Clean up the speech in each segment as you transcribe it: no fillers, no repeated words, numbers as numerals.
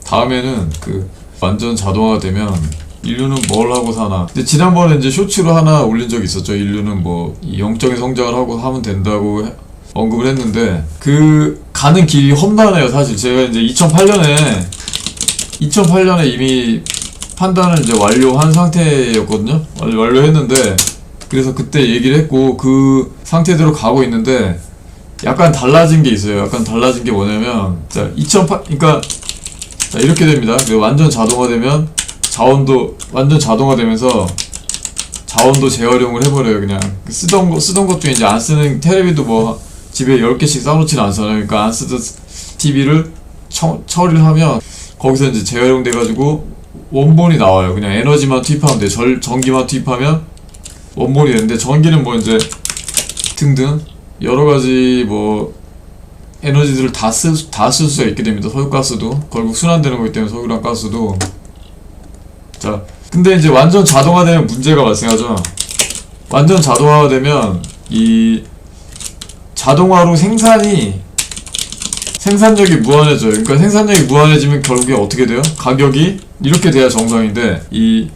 다음에는 그 완전 자동화가 되면 인류는 뭘 하고 사나. 근데 지난번에 이제 쇼츠로 하나 올린 적이 있었죠. 인류는 뭐 이 영적인 성장을 하고 하면 된다고 언급을 했는데 그 가는 길이 험난해요. 사실 제가 이제 2008년에 이미 판단을 이제 완료한 상태였거든요. 완료했는데 그래서 그때 얘기를 했고 그 상태대로 가고 있는데 약간 달라진 게 있어요. 약간 달라진 게 뭐냐면 자 2008 그러니까 자 이렇게 됩니다. 완전 자동화되면 자원도 완전 자동화되면서 자원도 재활용을 해버려요. 그냥 쓰던 것 중에 이제 안 쓰는 테레비도 뭐 집에 10개씩 쌓아놓지는 않잖아요. 그러니까 안 쓰던 TV를 처리를 하면 거기서 이제 재활용 돼가지고 원본이 나와요. 그냥 에너지만 투입하면 돼. 전기만 투입하면 원본이 되는데 전기는 뭐 이제 등등 여러가지 뭐 에너지들을 다 쓸 수가 있게 됩니다. 석유가스도 결국 순환되는 거기 때문에 석유랑 가스도. 자 근데 이제 완전 자동화되면 문제가 발생하죠. 완전 자동화가 되면 이 자동화로 생산력이 무한해져요. 그러니까 생산력이 무한해지면 결국에 어떻게 돼요? 가격이 이렇게 돼야 정상인데 이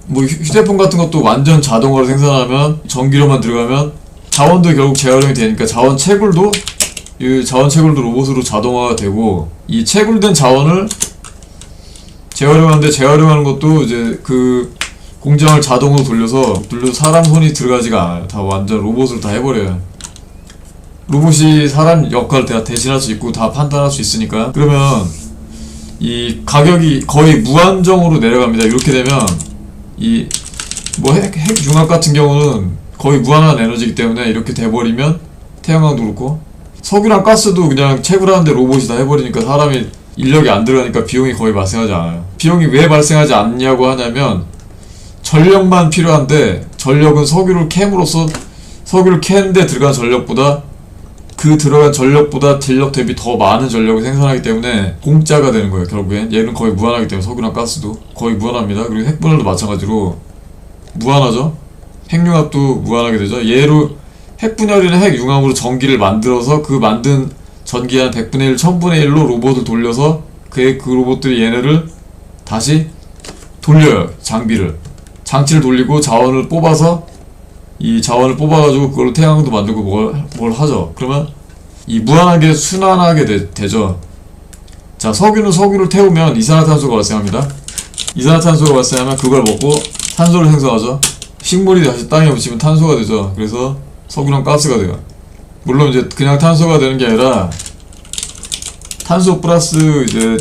뭐 휴대폰 같은 것도 완전 자동화로 생산하면 전기료만 들어가면 자원도 결국 재활용이 되니까 자원 채굴도 로봇으로 자동화가 되고 이 채굴된 자원을 재활용하는데 재활용하는 것도 이제 그 공장을 자동으로 돌려서 사람 손이 들어가지가 않아요. 다 완전 로봇으로 다 해버려요. 로봇이 사람 역할을 다 대신할 수 있고 다 판단할 수 있으니까. 그러면 이 가격이 거의 무한정으로 내려갑니다. 이렇게 되면 이 뭐 핵융합 같은 경우는 거의 무한한 에너지이기 때문에 이렇게 돼버리면 태양광도 그렇고 석유랑 가스도 그냥 채굴하는데 로봇이 다 해버리니까 사람이 인력이 안 들어가니까 비용이 거의 발생하지 않아요. 비용이 왜 발생하지 않냐고 하냐면 전력만 필요한데 전력은 석유를 캐는데 들어간 전력보다 그 들어간 전력보다 전력 대비 더 많은 전력을 생산하기 때문에 공짜가 되는 거예요. 결국엔 얘는 거의 무한하기 때문에 석유랑 가스도 거의 무한합니다. 그리고 핵분열도 마찬가지로 무한하죠. 핵융합도 무한하게 되죠. 얘로 핵분열이나 핵융합으로 전기를 만들어서 그 만든 전기 한 100분의 1, 1000분의 1로 로봇을 돌려서 그 로봇들이 얘네를 다시 돌려요. 장치를 돌리고 자원을 뽑아서 이 자원을 뽑아가지고 그걸로 태양광도 만들고 뭘 하죠. 그러면 이 무한하게 순환하게 되죠. 자 석유는 석유를 태우면 이산화탄소가 발생합니다. 이산화탄소가 발생하면 그걸 먹고 탄소를 생성하죠. 식물이 다시 땅에 묻히면 탄소가 되죠. 그래서 석유랑 가스가 돼요. 물론 이제 그냥 탄소가 되는 게 아니라 탄소 플러스 이제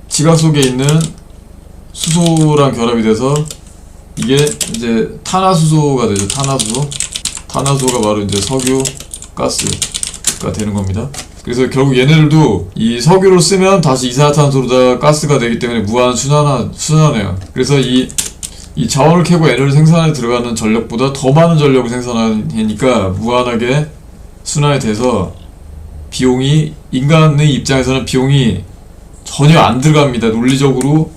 지각 속에 있는 수소랑 결합이 돼서 이게 이제 탄화수소가 되죠. 탄화수소가 바로 이제 석유, 가스가 되는 겁니다. 그래서 결국 얘네들도 이 석유를 쓰면 다시 이산화탄소로다가 가스가 되기 때문에 무한 순환해요. 그래서 이 자원을 캐고 에너지 생산에 들어가는 전력보다 더 많은 전력을 생산하니까 무한하게 순환이 돼서 비용이 인간의 입장에서는 비용이 전혀 안 들어갑니다. 논리적으로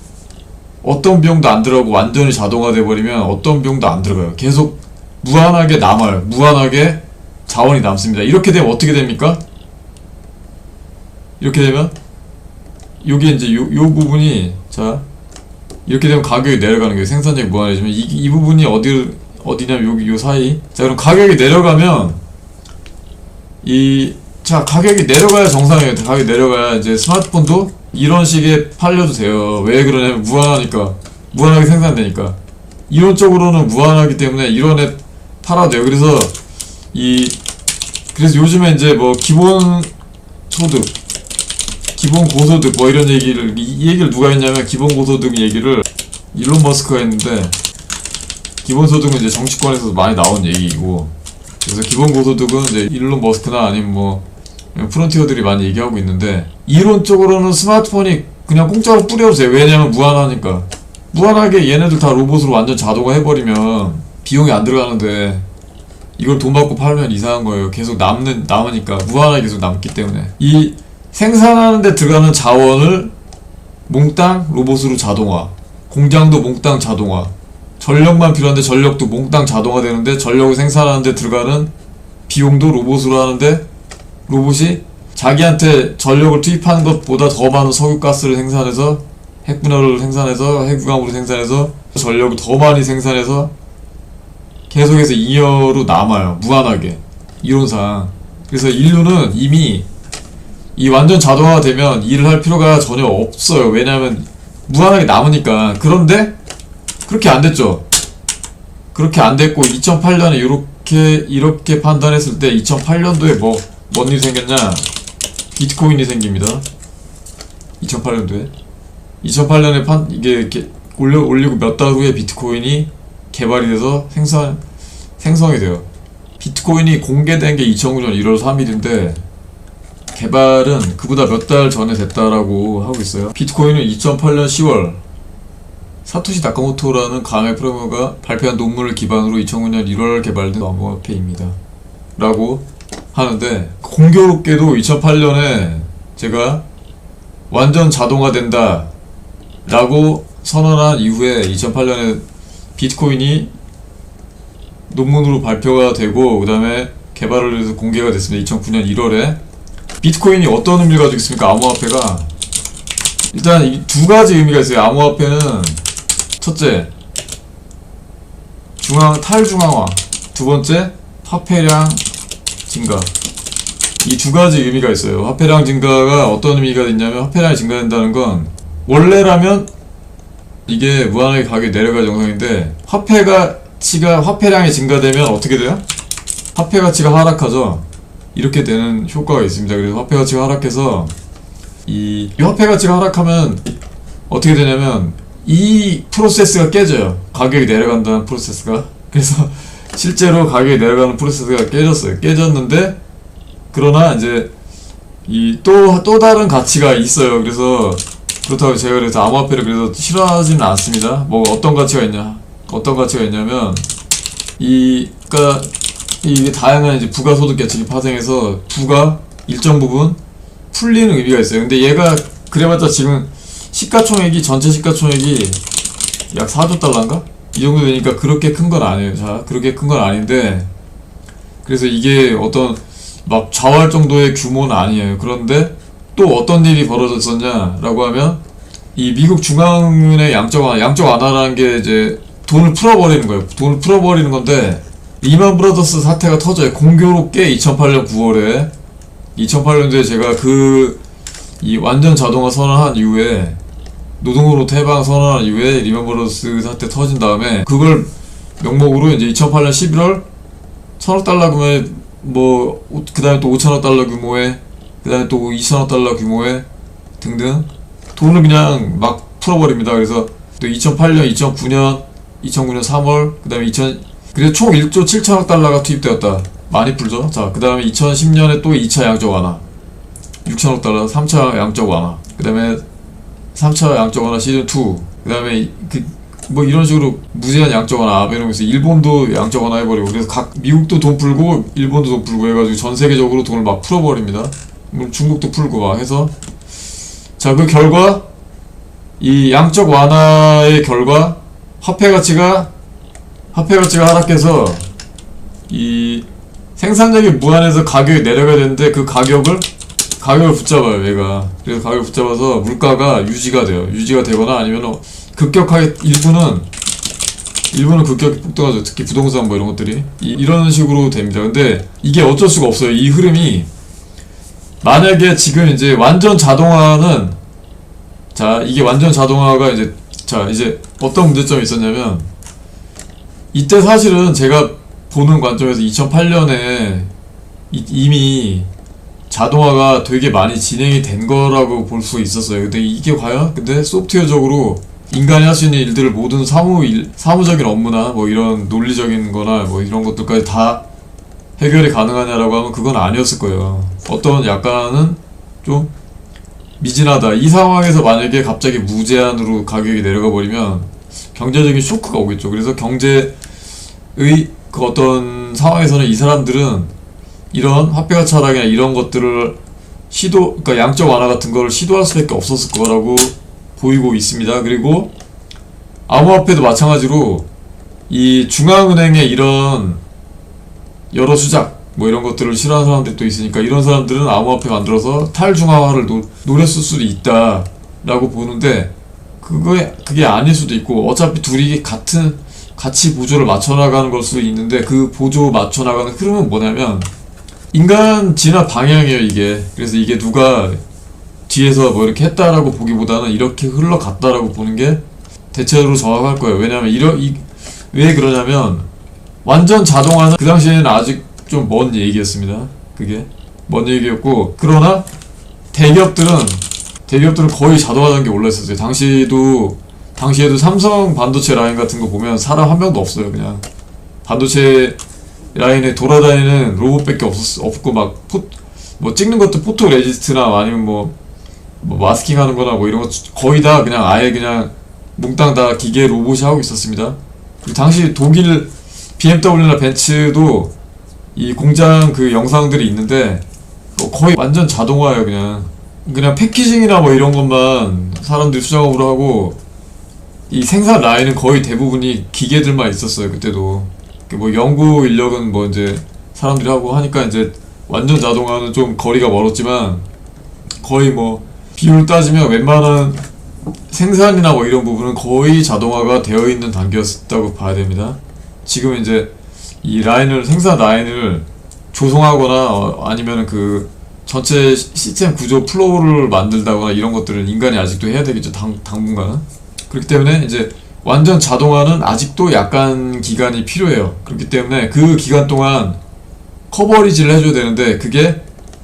어떤 비용도 안 들어가고 완전히 자동화 돼버리면 어떤 비용도 안 들어가요. 계속 무한하게 남아요. 무한하게 자원이 남습니다. 이렇게 되면 어떻게 됩니까? 이렇게 되면 여기 이제 요 부분이 자 이렇게 되면 가격이 내려가는 거예요. 생산력이 무한해지면 이 부분이 어디냐면 여기 요 사이. 자 그럼 가격이 내려가면 가격이 내려가야 정상이에요. 가격이 내려가야 이제 스마트폰도 이런 식의 팔려도 돼요. 왜 그러냐면 무한하게 생산되니까. 이론적으로는 무한하기 때문에 이런 애 팔아도 돼요. 그래서 요즘에 이제 뭐 기본소득, 기본고소득 뭐 이런 얘기를 이 얘기를 누가 했냐면 기본고소득 얘기를 일론 머스크가 했는데 기본소득은 이제 정치권에서 많이 나온 얘기이고 그래서 기본고소득은 이제 일론 머스크나 아니면 뭐 프론티어들이 많이 얘기하고 있는데 이론적으로는 스마트폰이 그냥 공짜로 뿌려도 돼요. 왜냐면 무한하니까. 무한하게 얘네들 다 로봇으로 완전 자동화 해버리면 비용이 안 들어가는데 이걸 돈 받고 팔면 이상한 거예요. 계속 남으니까 무한하게 계속 남기 때문에 이 생산하는 데 들어가는 자원을 몽땅 로봇으로 자동화, 공장도 몽땅 자동화, 전력만 필요한데 전력도 몽땅 자동화 되는데 전력을 생산하는 데 들어가는 비용도 로봇으로 하는데 로봇이 자기한테 전력을 투입하는 것보다 더 많은 석유가스를 생산해서 핵분열을 생산해서 핵유감으로 생산해서 전력을 더 많이 생산해서 계속해서 잉여로 남아요. 무한하게. 이론상. 그래서 인류는 이미 이 완전 자동화가 되면 일을 할 필요가 전혀 없어요. 왜냐하면 무한하게 남으니까. 그런데 그렇게 안 됐죠. 그렇게 안 됐고 2008년에 이렇게 판단했을 때 2008년도에 뭔 일이 생겼냐? 비트코인이 생깁니다. 2008년도에 2008년에 이게 이렇게 올리고 몇 달 후에 비트코인이 개발이 돼서 생성이 돼요. 비트코인이 공개된 게 2009년 1월 3일인데 개발은 그보다 몇 달 전에 됐다라고 하고 있어요. 비트코인은 2008년 10월 사토시 나카모토라는 가메 프로그래머가 발표한 논문을 기반으로 2009년 1월 개발된 암호화폐입니다. 라고 하는데 공교롭게도 2008년에 제가 완전 자동화된다 라고 선언한 이후에 2008년에 비트코인이 논문으로 발표가 되고 그 다음에 개발을 해서 공개가 됐습니다. 2009년 1월에 비트코인이 어떤 의미를 가지고 있습니까? 암호화폐가 일단 이 두 가지 의미가 있어요. 암호화폐는 첫째 탈중앙화, 두 번째 화폐량 증가. 이 두 가지 의미가 있어요. 화폐량 증가가 어떤 의미가 있냐면 화폐량이 증가된다는 건 원래라면 이게 무한하게 가격이 내려갈 정상인데 화폐량이 증가되면 어떻게 돼요? 화폐 가치가 하락하죠. 이렇게 되는 효과가 있습니다. 그래서 화폐 가치가 하락해서 이 화폐 가치가 하락하면 어떻게 되냐면 이 프로세스가 깨져요. 가격이 내려간다는 프로세스가. 그래서 실제로 가격이 내려가는 프로세스가 깨졌어요. 깨졌는데 그러나 이제 이 또 다른 가치가 있어요. 그래서 그렇다고 제가 그래서 암호화폐를 그래서 싫어하지는 않습니다. 뭐 어떤 가치가 있냐면 그러니까 이게 다양한 이제 부가소득 계층이 파생해서 부가 일정 부분 풀리는 의미가 있어요. 근데 얘가 그래봤자 지금 전체 시가총액이 약 4조 달러인가? 이 정도 되니까 그렇게 큰 건 아니에요. 자, 그렇게 큰 건 아닌데 그래서 이게 어떤 막 좌우할 정도의 규모는 아니에요. 그런데 또 어떤 일이 벌어졌었냐라고 하면 이 미국 중앙은행 양적 완화라는 게 이제 돈을 풀어버리는 거예요. 돈을 풀어버리는 건데 리만 브라더스 사태가 터져요. 공교롭게 2008년 9월에 2008년도에 제가 이 완전 자동화 선언한 이후에 노동으로 퇴방 선언한 이후에 리만 브라더스 사태 터진 다음에 그걸 명목으로 이제 2008년 11월 1000억 달러 규모의 그 다음에 또 5천억 달러 규모의 그 다음에 또 2천억 달러 규모의 등등 돈을 그냥 막 풀어버립니다. 그래서 또 2008년, 2009년 3월 그 다음에 그래서 총 1조 7천억 달러가 투입되었다. 많이 풀죠. 자, 그 다음에 2010년에 또 2차 양적 완화 6천억 달러 3차 양적 완화 그 다음에 3차 양적 완화 시즌2 그 다음에 이런 식으로 무제한 양적 완화 이러면서 일본도 양적 완화 해버리고 그래서 미국도 돈 풀고 일본도 돈 풀고 해가지고 전 세계적으로 돈을 막 풀어버립니다. 중국도 풀고 막 해서 자, 그 결과 이 양적 완화의 결과 화폐 가치가 하락해서 이 생산력이 무한해서 가격이 내려가야 되는데 그 가격을 붙잡아요, 얘가. 그래서 가격을 붙잡아서 물가가 유지가 돼요. 유지가 되거나 아니면 급격하게 일부는 급격히 폭등하죠. 특히 부동산 이런 것들이 이런 식으로 됩니다. 근데 이게 어쩔 수가 없어요. 이 흐름이 만약에 지금 이제 완전 자동화는 이게 완전 자동화가 이제 어떤 문제점이 있었냐면 이때 사실은 제가 보는 관점에서 2008년에 이미 자동화가 되게 많이 진행이 된 거라고 볼 수 있었어요. 근데 이게 과연 소프트웨어적으로 인간이 할 수 있는 일들을 모든 사무적인 업무나 이런 논리적인 거나 이런 것들까지 다 해결이 가능하냐라고 하면 그건 아니었을 거예요. 어떤 약간은 좀 미진하다. 이 상황에서 만약에 갑자기 무제한으로 가격이 내려가 버리면 경제적인 쇼크가 오겠죠. 그래서 경제의 그 어떤 상황에서는 이 사람들은 이런 화폐가 차락이나 이런 것들을 그러니까 양적 완화 같은 걸 시도할 수밖에 없었을 거라고 보이고 있습니다. 그리고 암호화폐도 마찬가지로 이 중앙은행의 이런 여러 수작 뭐 이런 것들을 싫어하는 사람들이 또 있으니까 이런 사람들은 암호화폐 만들어서 탈중앙화를 노렸을 수도 있다 라고 보는데 그게 아닐 수도 있고 어차피 둘이 같이 보조를 맞춰나가는 걸 수도 있는데 그 보조 맞춰나가는 흐름은 뭐냐면 인간 진화 방향이에요 이게. 그래서 이게 누가 뒤에서 뭐 이렇게 했다라고 보기보다는 이렇게 흘러갔다라고 보는 게 대체로 정확할 거예요. 왜냐면 왜 그러냐면 완전 자동화는 그 당시에는 아직 좀 먼 얘기였습니다. 그게 먼 얘기였고, 그러나 대기업들은 거의 자동화 단계에 올라있었어요. 당시에도 삼성 반도체 라인 같은 거 보면 사람 한 명도 없어요. 그냥 반도체 라인에 돌아다니는 로봇밖에 없고 뭐 찍는 것도 포토 레지스트나 아니면 뭐 마스킹 하는 거나 뭐 이런 거 거의 다 그냥 아예 그냥 몽땅 다 기계 로봇이 하고 있었습니다. 그리고 당시 독일 BMW나 벤츠도 이 공장 그 영상들이 있는데 거의 완전 자동화예요. 그냥 패키징이나 뭐 이런 것만 사람들이 수작업으로 하고 이 생산 라인은 거의 대부분이 기계들만 있었어요. 그때도 뭐 연구 인력은 뭐 이제 사람들이 하고 하니까 이제 완전 자동화는 좀 거리가 멀었지만 거의 뭐 비율 따지면 웬만한 생산이나 뭐 이런 부분은 거의 자동화가 되어 있는 단계였다고 봐야 됩니다. 지금 이제 이 생산 라인을 조성하거나 아니면은 그 전체 시스템 구조 플로우를 만들다거나 이런 것들은 인간이 아직도 해야 되겠죠. 당분간은. 그렇기 때문에 이제 완전 자동화는 아직도 약간 기간이 필요해요. 그렇기 때문에 그 기간 동안 커버리지를 해줘야 되는데 그게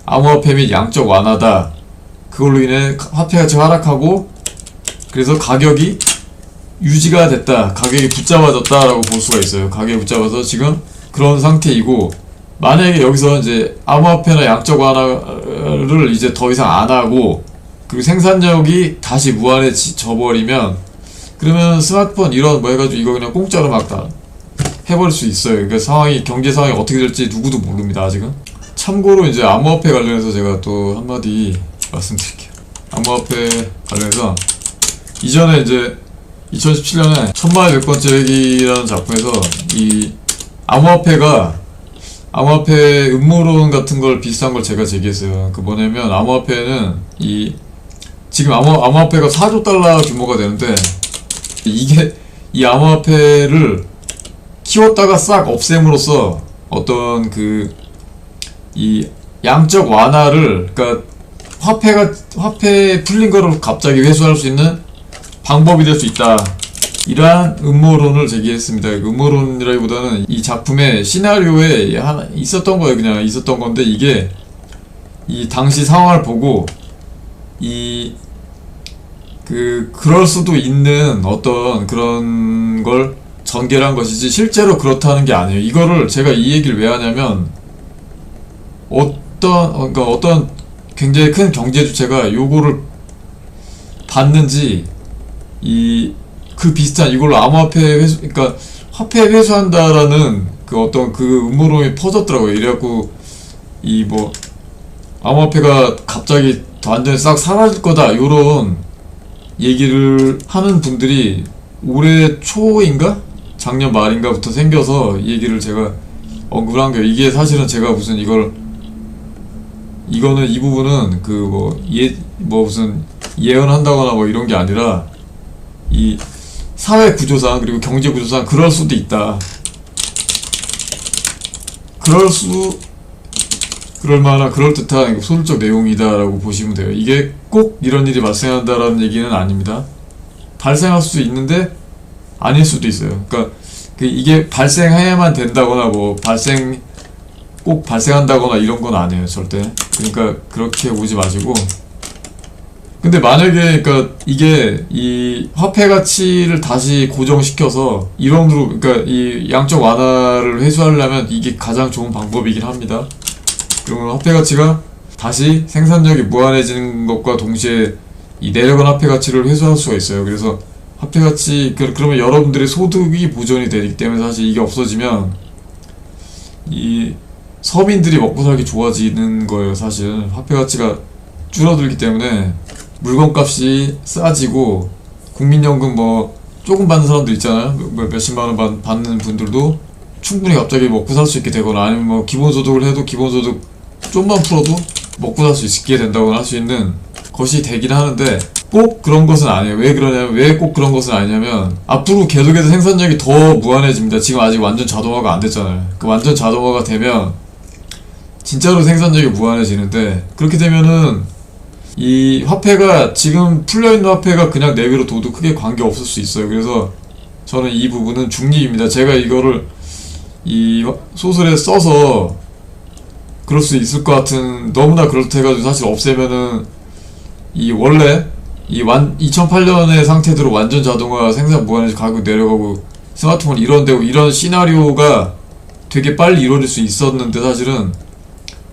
암호화폐 및 양적 완화다. 그걸로 인해 화폐 가치가 하락하고 그래서 가격이 유지가 됐다. 가격이 붙잡아졌다 라고 볼 수가 있어요. 가격이 붙잡아서 지금 그런 상태이고, 만약에 여기서 이제 암호화폐나 양적 완화를 이제 더 이상 안 하고 그리고 생산력이 다시 무한해져 버리면 그러면 스마트폰 이런 뭐 해가지고 이거 그냥 공짜로 막 다 해버릴 수 있어요. 그러니까 경제 상황이 어떻게 될지 누구도 모릅니다 아직은. 참고로 이제 암호화폐 관련해서 제가 또 한마디 말씀드릴게요. 암호화폐 관련해서 이전에 이제 2017년에 천만의 100번째 회기라는 작품에서 이 암호화폐 음모론 같은 걸 비슷한 걸 제가 제기했어요. 그 뭐냐면 암호화폐는 지금 암호화폐가 4조 달러 규모가 되는데 이 암호화폐를 키웠다가 싹 없앰으로써 어떤 이 양적 완화를, 그러니까 화폐 풀린 거를 갑자기 회수할 수 있는 방법이 될 수 있다. 이러한 음모론을 제기했습니다. 음모론이라기보다는 이 작품의 시나리오에 하나 있었던 거예요. 그냥 있었던 건데 이게 이 당시 상황을 보고 그럴 수도 있는 어떤 그런 걸 전개를 한 것이지 실제로 그렇다는 게 아니에요. 이거를 제가 이 얘기를 왜 하냐면 그러니까 어떤 굉장히 큰 경제 주체가 요거를 봤는지 그 비슷한 이걸로 암호화폐 회수, 그러니까 화폐 회수한다라는 그 어떤 그 음모론이 퍼졌더라고요. 이래갖고 뭐 암호화폐가 갑자기 완전히 싹 사라질 거다 요런 얘기를 하는 분들이 올해 초인가? 작년 말인가부터 생겨서 이 얘기를 제가 언급을 한 거예요. 이게 사실은 제가 무슨 이 부분은 무슨 예언한다거나 뭐 이런 게 아니라 이 사회 구조상 그리고 경제 구조상 그럴 수도 있다. 그럴만한 그럴듯한 소설적 내용이다라고 보시면 돼요. 이게 꼭 이런 일이 발생한다라는 얘기는 아닙니다. 발생할 수도 있는데 아닐 수도 있어요. 그러니까 이게 발생해야만 된다거나 꼭 발생한다거나 이런 건 아니에요. 절대. 그러니까 그렇게 보지 마시고. 근데 만약에 그러니까 이게 이 화폐 가치를 다시 고정시켜서 이론으로 그러니까 이 양적 완화를 회수하려면 이게 가장 좋은 방법이긴 합니다. 그러면 화폐 가치가 다시 생산력이 무한해지는 것과 동시에 이 내려간 화폐 가치를 회수할 수가 있어요. 그래서 화폐 가치 그러면 여러분들의 소득이 보존이 되기 때문에 사실 이게 없어지면 이 서민들이 먹고 살기 좋아지는 거예요. 사실 화폐 가치가 줄어들기 때문에 물건값이 싸지고 국민연금 뭐 조금 받는 사람들 있잖아요. 몇십만 원 받는 분들도 충분히 갑자기 먹고 살 수 있게 되거나 아니면 뭐 기본소득을 해도 기본소득 좀만 풀어도 먹고 살 수 있게 된다거나 할 수 있는 것이 되긴 하는데 꼭 그런 것은 아니에요. 왜 그러냐면 왜 꼭 그런 것은 아니냐면 앞으로 계속해서 생산력이 더 무한해집니다. 지금 아직 완전 자동화가 안 됐잖아요. 그 완전 자동화가 되면 진짜로 생산력이 무한해지는데 그렇게 되면은 이 화폐가 지금 풀려있는 화폐가 그냥 내외로 둬도 크게 관계없을 수 있어요. 그래서 저는 이 부분은 중립입니다. 제가 이거를 이 소설에 써서 그럴 수 있을 것 같은 너무나 그렇다 해가지고 사실 없애면은 이 원래 이 2008년의 상태대로 완전 자동화 생산 무한해지 가격 내려가고 스마트폰 이런데고 이런 시나리오가 되게 빨리 이루어질 수 있었는데 사실은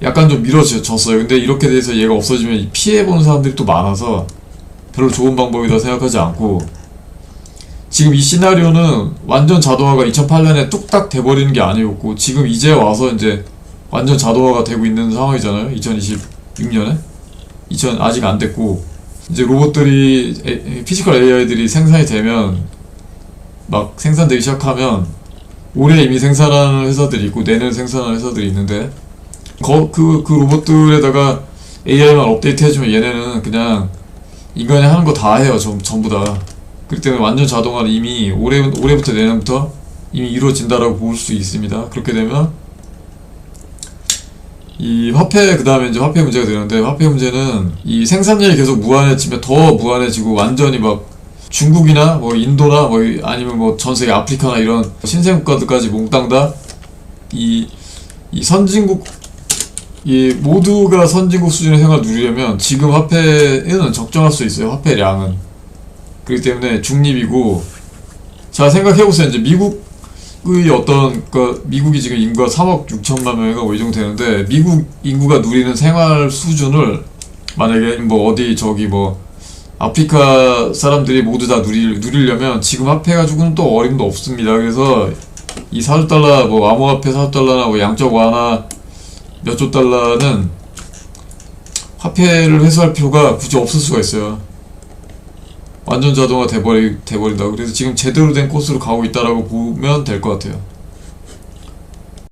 약간 좀 미뤄졌어요. 근데 이렇게 돼서 얘가 없어지면 피해보는 사람들이 또 많아서 별로 좋은 방법이다 생각하지 않고 지금 이 시나리오는 완전 자동화가 2008년에 뚝딱 돼버리는 게 아니었고 지금 이제 와서 이제 완전 자동화가 되고 있는 상황이잖아요. 2026년에 아직 안 됐고 이제 로봇들이 피지컬 AI들이 생산이 되면 막 생산되기 시작하면 올해 이미 생산하는 회사들이 있고 내년 생산하는 회사들이 있는데 그 로봇들에다가 AI만 업데이트 해주면 얘네는 그냥 인간이 하는 거 다 해요. 전부 다. 그렇기 때문에 완전 자동화는 이미 올해부터 내년부터 이미 이루어진다라고 볼 수 있습니다. 그렇게 되면 이 화폐 그 다음에 이제 화폐 문제가 되는데 화폐 문제는 이 생산량이 계속 무한해지면 더 무한해지고 완전히 막 중국이나 뭐 인도나 뭐 아니면 뭐 전세계 아프리카나 이런 신생 국가들까지 몽땅 다 이 선진국 이 모두가 선진국 수준의 생활을 누리려면 지금 화폐는 적정할 수 있어요. 화폐량은. 그렇기 때문에 중립이고 자 생각해보세요. 이제 미국의 어떤 미국이 지금 인구가 3억 6천만 명인가 뭐 이 정도 되는데 미국 인구가 누리는 생활 수준을 만약에 뭐 어디 저기 뭐 아프리카 사람들이 모두 다 누리려면 지금 화폐 가지고는 또 어림도 없습니다. 그래서 이 4조 달러 뭐 암호화폐 4조 달러나 뭐 양적 완화 몇 조 달러는 화폐를 회수할 필요가 굳이 없을 수가 있어요. 완전 자동화 돼버린다. 그래서 지금 제대로 된 코스로 가고 있다라고 보면 될 것 같아요.